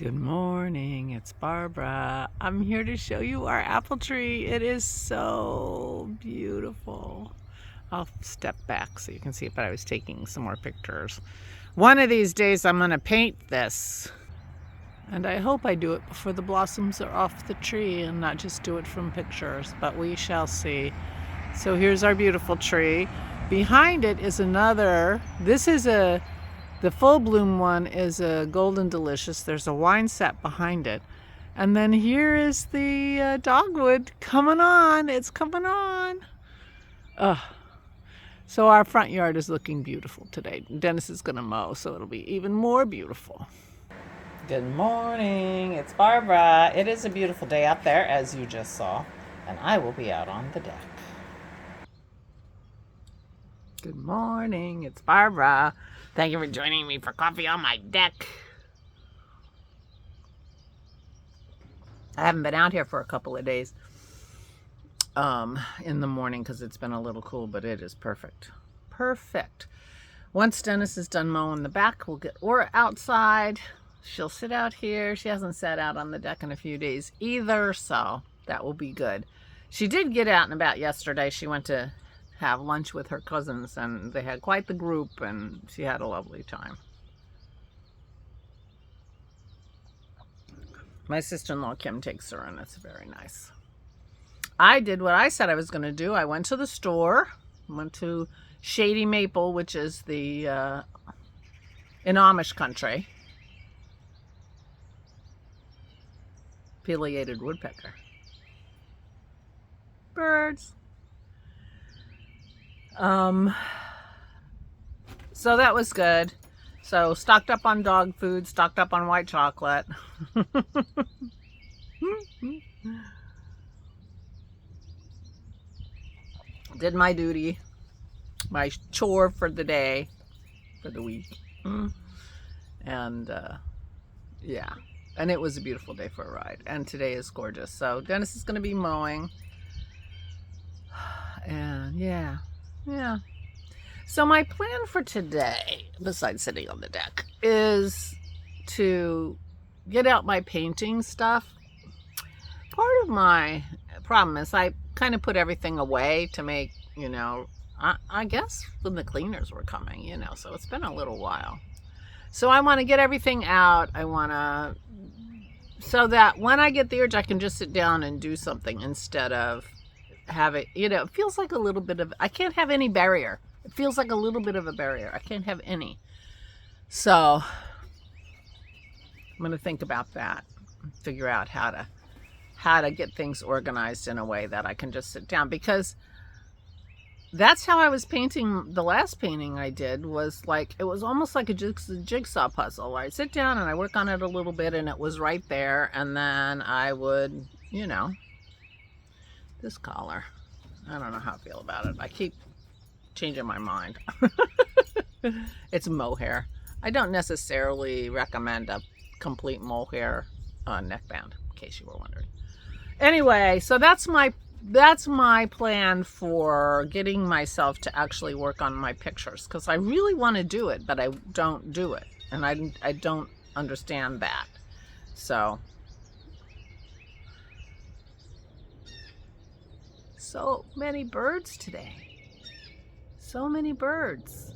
Good morning, it's Barbara. I'm here to show you our apple tree. It is so beautiful. I'll step back so you can see it, but I was taking some more pictures. One of these days I'm gonna paint this. And I hope I do it before the blossoms are off the tree and not just do it from pictures, but we shall see. So here's our beautiful tree. Behind it is another, the full bloom one is a Golden Delicious. There's a wine set behind it. And then here is the dogwood coming on. It's coming on. So our front yard is looking beautiful today. Dennis is going to mow, so it'll be even more beautiful. Good morning. It's Barbara. It is a beautiful day out there, as you just saw. And I will be out on the deck. Good morning. It's Barbara. Thank you for joining me for coffee on my deck. I haven't been out here for a couple of days in the morning because it's been a little cool, but it is perfect. Perfect. Once Dennis is done mowing the back, we'll get Aura outside. She'll sit out here. She hasn't sat out on the deck in a few days either, so that will be good. She did get out and about yesterday. She went to have lunch with her cousins, and they had quite the group, and she had a lovely time. My sister-in-law Kim takes her, and it's very nice. I did what I said I was going to do. I went to the store, went to Shady Maple, which is the in Amish country. Pileated woodpecker. Birds. So that was good. So stocked up on dog food, stocked up on white chocolate. Did my duty, my chore for the day, for the week. And yeah, and it was a beautiful day for a ride. And today is gorgeous. So Dennis is going to be mowing. And yeah. So my plan for today, besides sitting on the deck, is to get out my painting stuff. Part of my problem is I kind of put everything away to make, I guess when the cleaners were coming, so it's been a little while. So I want to get everything out. So that when I get the urge, I can just sit down and do something instead of have it, it feels like a little bit of, I can't have any barrier. It feels like a little bit of a barrier. I can't have any. So I'm going to think about that, figure out how to get things organized in a way that I can just sit down, because that's how I was painting. The last painting I did was like, it was almost like a jigsaw puzzle. I sit down and I work on it a little bit and it was right there. And then I would, this collar, I don't know how I feel about it. I keep changing my mind. It's mohair. I don't necessarily recommend a complete mohair neckband, in case you were wondering. Anyway, so that's my plan for getting myself to actually work on my pictures, because I really want to do it, but I don't do it, and I don't understand that. So many birds today. So many birds.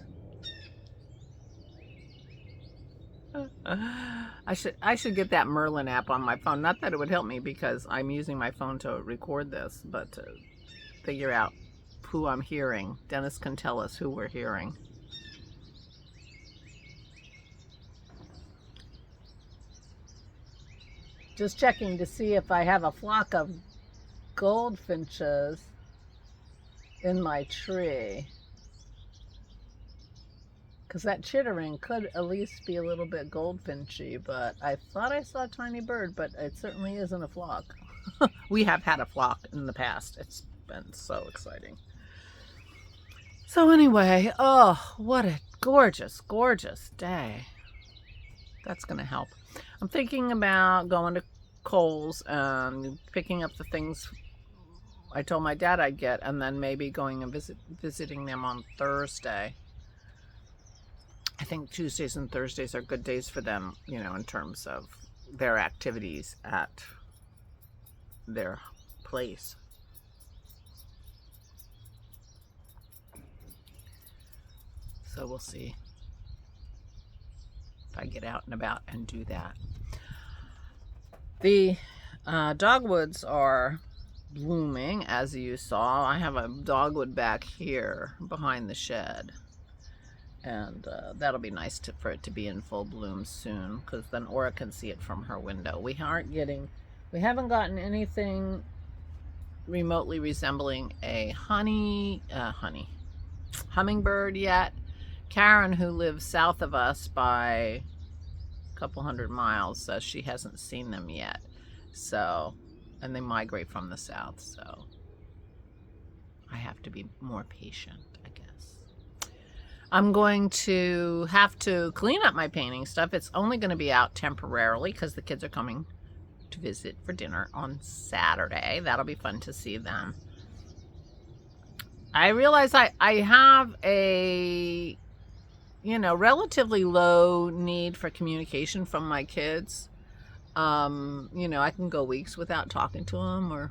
I should get that Merlin app on my phone. Not that it would help me, because I'm using my phone to record this, but to figure out who I'm hearing. Dennis can tell us who we're hearing. Just checking to see if I have a flock of goldfinches in my tree, because that chittering could at least be a little bit goldfinchy, but I thought I saw a tiny bird, but it certainly isn't a flock. We have had a flock in the past. It's been so exciting. So anyway, oh, what a gorgeous, gorgeous day. That's going to help. I'm thinking about going to Kohl's and picking up the things I told my dad I'd get, and then maybe going and visiting them on Thursday. I think Tuesdays and Thursdays are good days for them, in terms of their activities at their place. So we'll see if I get out and about and do that. The dogwoods are blooming, as you saw. I have a dogwood back here behind the shed, and that'll be nice for it to be in full bloom soon, because then Aura can see it from her window. We haven't gotten anything remotely resembling a hummingbird yet. Karen, who lives south of us by a couple 100 miles, says she hasn't seen them yet. So, and they migrate from the south, so I have to be more patient, I guess. I'm going to have to clean up my painting stuff. It's only going to be out temporarily because the kids are coming to visit for dinner on Saturday. That'll be fun to see them. I realize I have a, relatively low need for communication from my kids. I can go weeks without talking to them, or,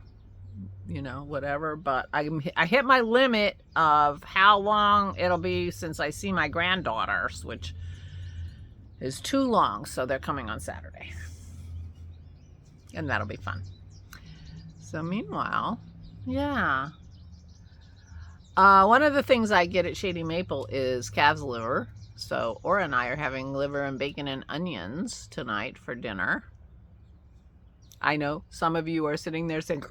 whatever, but I hit my limit of how long it'll be since I see my granddaughters, which is too long. So they're coming on Saturday, and that'll be fun. So meanwhile, yeah. One of the things I get at Shady Maple is calf's liver. So Aura and I are having liver and bacon and onions tonight for dinner. I know some of you are sitting there saying,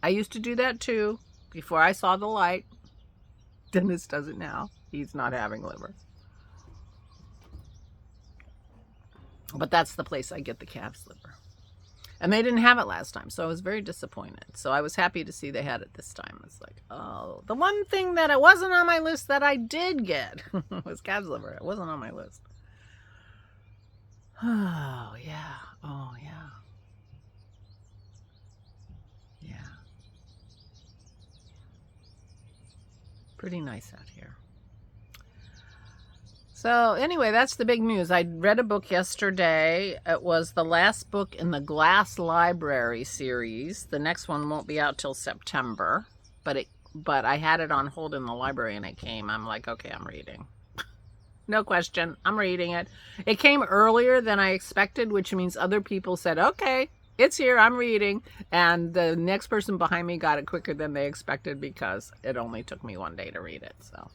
I used to do that too before I saw the light. Dennis does it now. He's not having liver. But that's the place I get the calf's liver. And they didn't have it last time, so I was very disappointed. So I was happy to see they had it this time. It's like, oh, the one thing that it wasn't on my list that I did get was calf's liver. It wasn't on my list. Oh, yeah. Oh, yeah. Yeah. Pretty nice out here. So anyway, that's the big news. I read a book yesterday. It was the last book in the Glass Library series. The next one won't be out till September, but I had it on hold in the library and it came. I'm like, okay, I'm reading. No question, I'm reading it. It came earlier than I expected, which means other people said, okay, it's here, I'm reading. And the next person behind me got it quicker than they expected because it only took me one day to read it, so.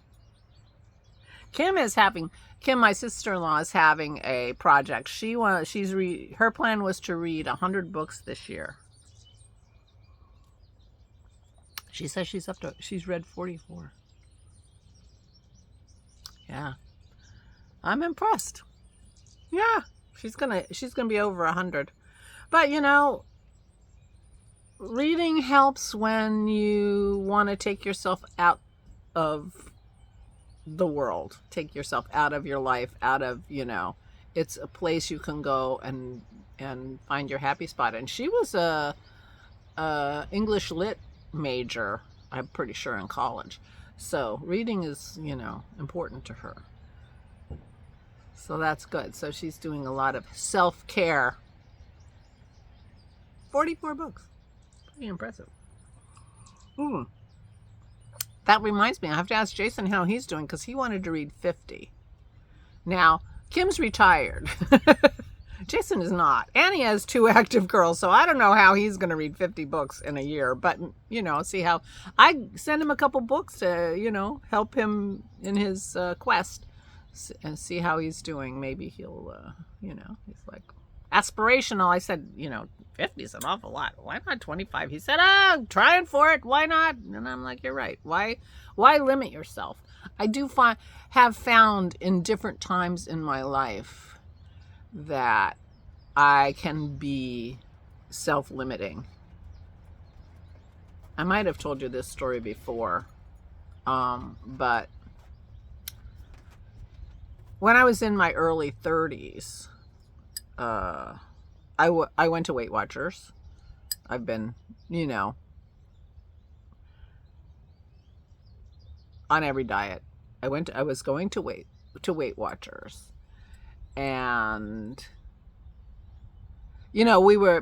Kim, my sister-in-law, is having a project. Her plan was to read 100 books this year. She says she's read 44. Yeah. I'm impressed. Yeah. She's gonna be over 100. But reading helps when you want to take yourself out of the world, take yourself out of your life, out of, it's a place you can go and find your happy spot. And she was a English lit major, I'm pretty sure, in college. So reading is, important to her. So that's good. So she's doing a lot of self-care. 44 books. Pretty impressive. That reminds me, I have to ask Jason how he's doing because he wanted to read 50. Now, Kim's retired. Jason is not. And he has 2 active girls, so I don't know how he's going to read 50 books in a year. But, see how... I send him a couple books to, help him in his quest and see how he's doing. Maybe he'll, he's like... Aspirational. I said, 50 is an awful lot. Why not 25? He said, I'm trying for it. Why not? And I'm like, you're right. Why limit yourself? I have found in different times in my life that I can be self-limiting. I might have told you this story before, but when I was in my early 30s, I went to Weight Watchers. I've been, on every diet. I was going to Weight Watchers, and you know, we were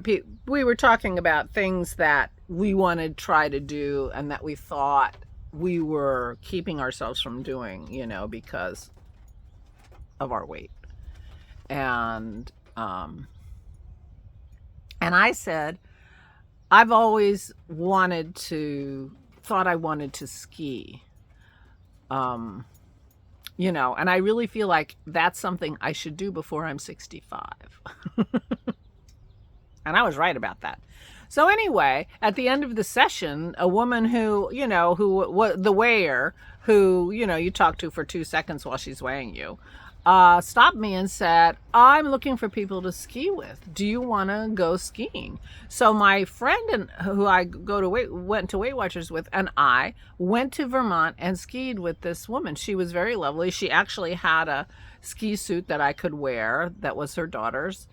talking about things that we wanted to try to do and that we thought we were keeping ourselves from doing, you know, because of our weight. And I said, I've always thought I wanted to ski. You know, and I really feel like that's something I should do before I'm 65. And I was right about that. So anyway, at the end of the session, a woman who, you know, the weigher, who, you know, you talk to for 2 seconds while she's weighing you, stopped me and said, I'm looking for people to ski with. Do you want to go skiing? So my friend who I went to Weight Watchers with, and I went to Vermont and skied with this woman. She was very lovely. She actually had a ski suit that I could wear that was her daughter's,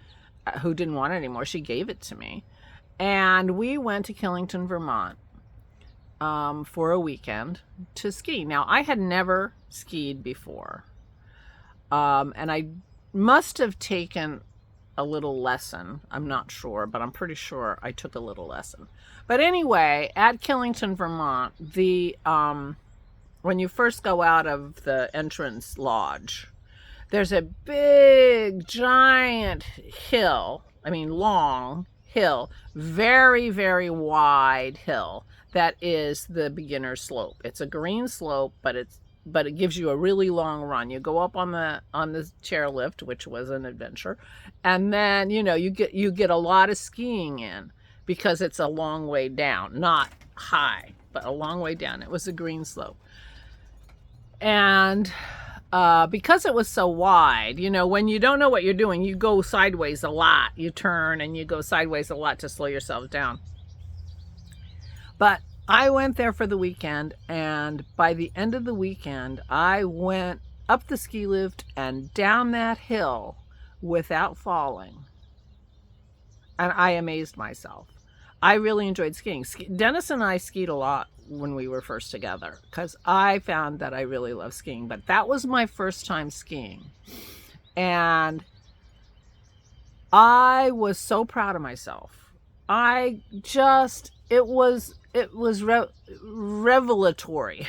who didn't want it anymore. She gave it to me. And we went to Killington, Vermont for a weekend to ski. Now, I had never skied before. And I must have taken a little lesson. I'm not sure, but I'm pretty sure I took a little lesson. But anyway, at Killington, Vermont, when you first go out of the entrance lodge, there's a big, giant hill. I mean, long hill, very, very wide hill. That is the beginner slope. It's a green slope, but it gives you a really long run. You go up on the chairlift, which was an adventure, and then, you know, you get a lot of skiing in because it's a long way down, not high, but a long way down. It was a green slope, and because it was so wide, you know, when you don't know what you're doing, you go sideways a lot. You turn and you go sideways a lot to slow yourself down. But I went there for the weekend, and by the end of the weekend, I went up the ski lift and down that hill without falling. And I amazed myself. I really enjoyed skiing. Dennis and I skied a lot when we were first together because I found that I really love skiing. But that was my first time skiing. And I was so proud of myself. It was revelatory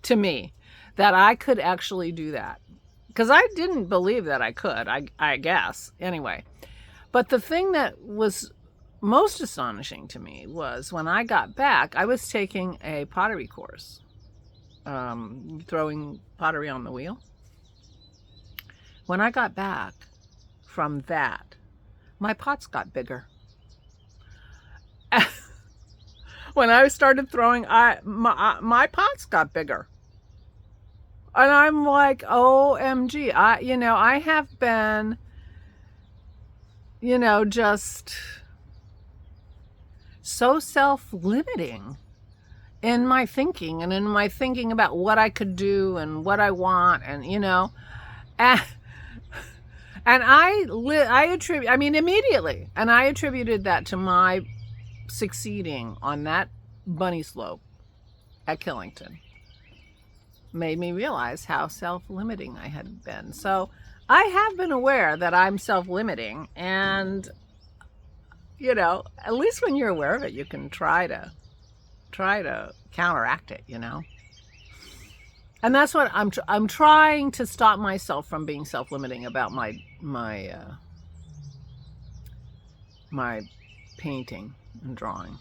to me that I could actually do that, because I didn't believe that I could, I guess, anyway. But the thing that was most astonishing to me was when I got back, I was taking a pottery course, throwing pottery on the wheel. When I got back from that, my pots got bigger. When I started throwing, my pots got bigger. And I'm like, OMG. I have been, just so self-limiting in my thinking and in my thinking about what I could do and what I want, and, and I attributed that to my succeeding on that bunny slope at Killington. Made me realize how self-limiting I had been. So I have been aware that I'm self-limiting, and at least when you're aware of it, you can try to counteract it, And that's what I'm trying to stop myself from being self-limiting about my painting and drawing,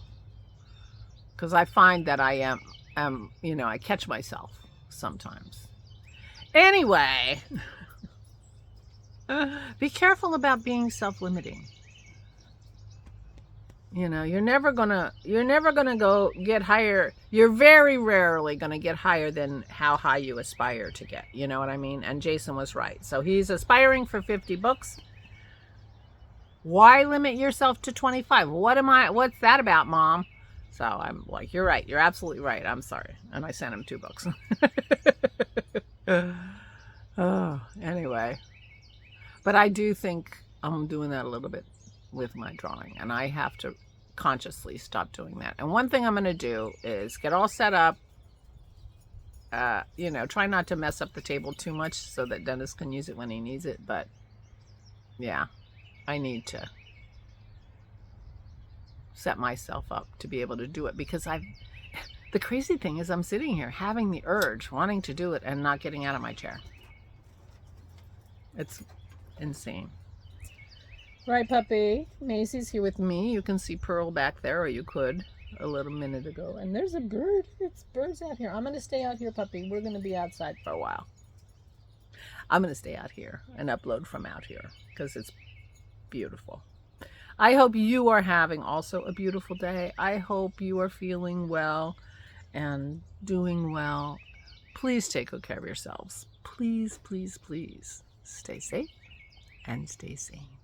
because I find that I am I catch myself sometimes. Anyway, be careful about being self-limiting. You're never gonna go get higher. You're very rarely gonna get higher than how high you aspire to get. You know what I mean? And Jason was right. So he's aspiring for 50 books. Why limit yourself to 25? What's that about, Mom? So I'm like, you're right. You're absolutely right. I'm sorry. And I sent him 2 books. Anyway. But I do think I'm doing that a little bit with my drawing, and I have to consciously stop doing that. And one thing I'm going to do is get all set up, try not to mess up the table too much so that Dennis can use it when he needs it. But yeah, I need to set myself up to be able to do it, because the crazy thing is I'm sitting here having the urge, wanting to do it, and not getting out of my chair. It's insane. Right, puppy? Macy's here with me. You can see Pearl back there, or you could a little minute ago. And there's a bird. It's birds out here. I'm going to stay out here, puppy. We're going to be outside for a while. I'm going to stay out here and upload from out here because it's beautiful. I hope you are having also a beautiful day. I hope you are feeling well and doing well. Please take good care of yourselves. Please, please, please stay safe and stay sane.